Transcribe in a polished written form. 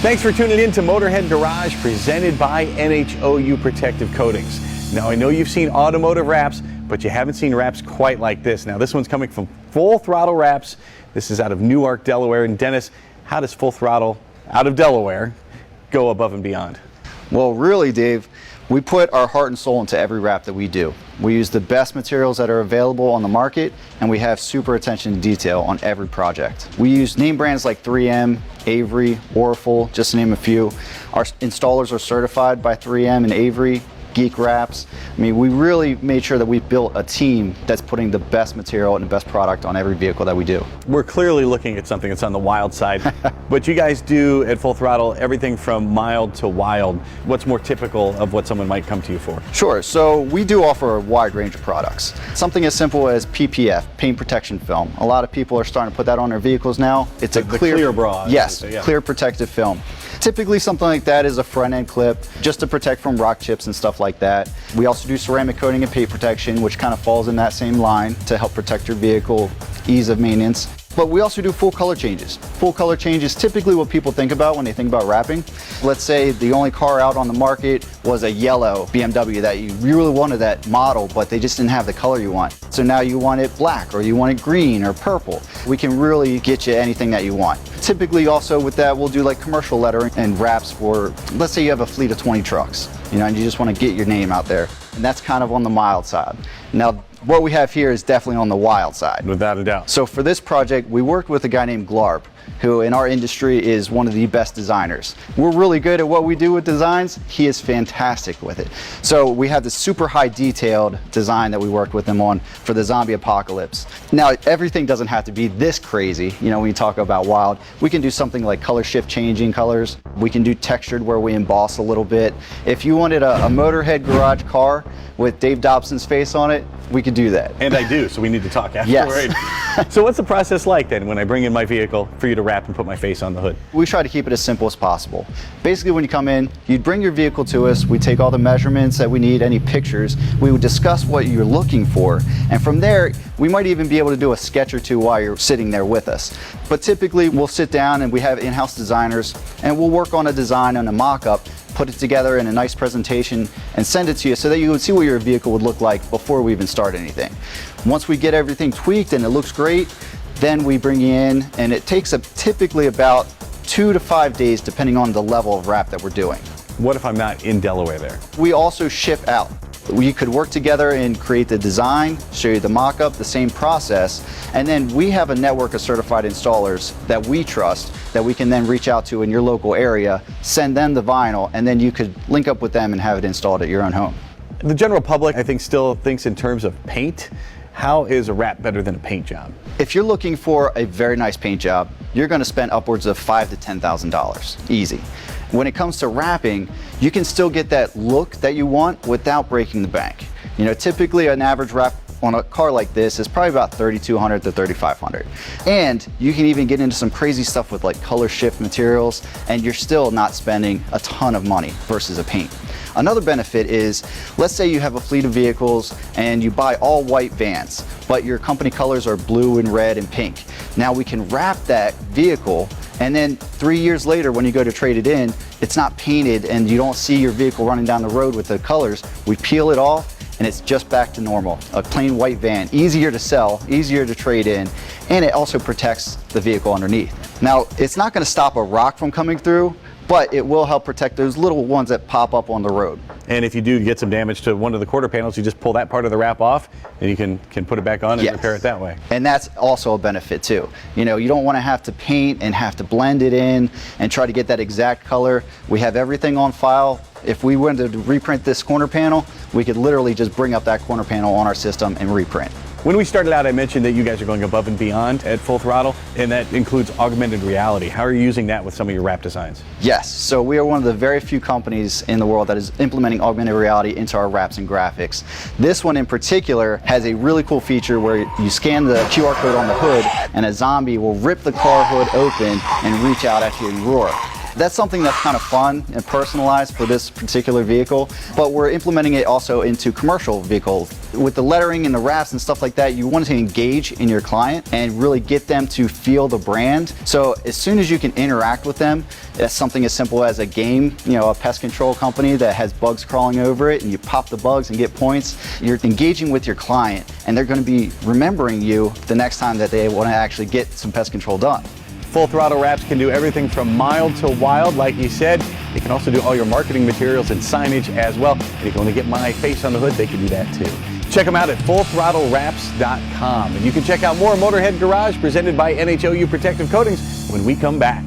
Thanks for tuning in to MotorHead Garage, presented by NHOU Protective Coatings. Now, I know you've seen automotive wraps, but you haven't seen wraps quite like this. Now, this one's coming from Full Throttle Wraps. This is out of Newark, Delaware. And Dennis, how does Full Throttle, out of Delaware, go above and beyond? Well, really, Dave, we put our heart and soul into every wrap that we do. We use the best materials that are available on the market, and we have super attention to detail on every project. We use name brands like 3M, Avery, Orful, just to name a few. Our installers are certified by 3M and Avery, Geek Wraps. I mean, we really made sure that we built a team that's putting the best material and the best product on every vehicle that we do. We're clearly looking at something that's on the wild side, but you guys do at Full Throttle everything from mild to wild. What's more typical of what someone might come to you for? Sure, so we do offer a wide range of products. Something as simple as PPF, paint protection film. A lot of people are starting to put that on their vehicles now. It's a clear bra. Yes, yeah. Clear protective film. Typically something like that is a front end clip just to protect from rock chips and stuff like that. We also do ceramic coating and paint protection, which kind of falls in that same line to help protect your vehicle, ease of maintenance. But we also do full color changes. Full color changes, typically what people think about when they think about wrapping. Let's say the only car out on the market was a yellow BMW that you really wanted that model, but they just didn't have the color you want. So now you want it black, or you want it green or purple. We can really get you anything that you want. Typically also with that, we'll do like commercial lettering and wraps for, let's say you have a fleet of 20 trucks, you know, and you just want to get your name out there. And that's kind of on the mild side. Now, what we have here is definitely on the wild side. Without a doubt. So for this project, we worked with a guy named Glarb, who in our industry is one of the best designers. We're really good at what we do with designs. He is fantastic with it. So we have this super high detailed design that we worked with him on for the zombie apocalypse. Now, everything doesn't have to be this crazy. You know, when you talk about wild, we can do something like color shift changing colors. We can do textured where we emboss a little bit. If you wanted a MotorHead Garage car with Dave Dobson's face on it, we could do that. And I do, so we need to talk afterward. Yes. So what's the process like then when I bring in my vehicle for you to wrap and put my face on the hood? We try to keep it as simple as possible. Basically, when you come in, you'd bring your vehicle to us, we take all the measurements that we need, any pictures, we would discuss what you're looking for, and from there, we might even be able to do a sketch or two while you're sitting there with us. But typically, we'll sit down and we have in-house designers, and we'll work on a design on a mock-up, put it together in a nice presentation, and send it to you so that you would see what your vehicle would look like before we even start anything. Once we get everything tweaked and it looks great, then we bring you in, and it takes typically about 2 to 5 days depending on the level of wrap that we're doing. What if I'm not in Delaware there? We also ship out. We could work together and create the design, show you the mock-up, the same process, and then we have a network of certified installers that we trust that we can then reach out to in your local area, send them the vinyl, and then you could link up with them and have it installed at your own home. The general public, I think, still thinks in terms of paint. How is a wrap better than a paint job? If you're looking for a very nice paint job, you're going to spend upwards of $5,000 to $10,000, easy. When it comes to wrapping, you can still get that look that you want without breaking the bank. You know, typically an average wrap on a car like this is probably about $3,200 to $3,500. And you can even get into some crazy stuff with like color shift materials, and you're still not spending a ton of money versus a paint. Another benefit is, let's say you have a fleet of vehicles and you buy all white vans, but your company colors are blue and red and pink. Now we can wrap that vehicle, and then 3 years later when you go to trade it in, it's not painted and you don't see your vehicle running down the road with the colors. We peel it off and it's just back to normal. A plain white van, easier to sell, easier to trade in, and it also protects the vehicle underneath. Now, it's not gonna stop a rock from coming through, but it will help protect those little ones that pop up on the road. And if you do get some damage to one of the quarter panels, you just pull that part of the wrap off and you can put it back on and Yes. repair it that way. And that's also a benefit too. You know, you don't want to have to paint and have to blend it in and try to get that exact color. We have everything on file. If we wanted to reprint this corner panel, we could literally just bring up that corner panel on our system and reprint. When we started out, I mentioned that you guys are going above and beyond at Full Throttle, and that includes augmented reality. How are you using that with some of your wrap designs? Yes, so we are one of the very few companies in the world that is implementing augmented reality into our wraps and graphics. This one in particular has a really cool feature where you scan the QR code on the hood and a zombie will rip the car hood open and reach out at you and roar. That's something that's kind of fun and personalized for this particular vehicle, but we're implementing it also into commercial vehicles. With the lettering and the wraps and stuff like that, you want to engage in your client and really get them to feel the brand. So as soon as you can interact with them, that's something as simple as a game, a pest control company that has bugs crawling over it, and you pop the bugs and get points. You're engaging with your client, and they're going to be remembering you the next time that they want to actually get some pest control done. Full Throttle Wraps can do everything from mild to wild, like you said. It can also do all your marketing materials and signage as well. And you can only get my face on the hood, they can do that too. Check them out at fullthrottlewraps.com. And you can check out more MotorHead Garage presented by NHOU Protective Coatings when we come back.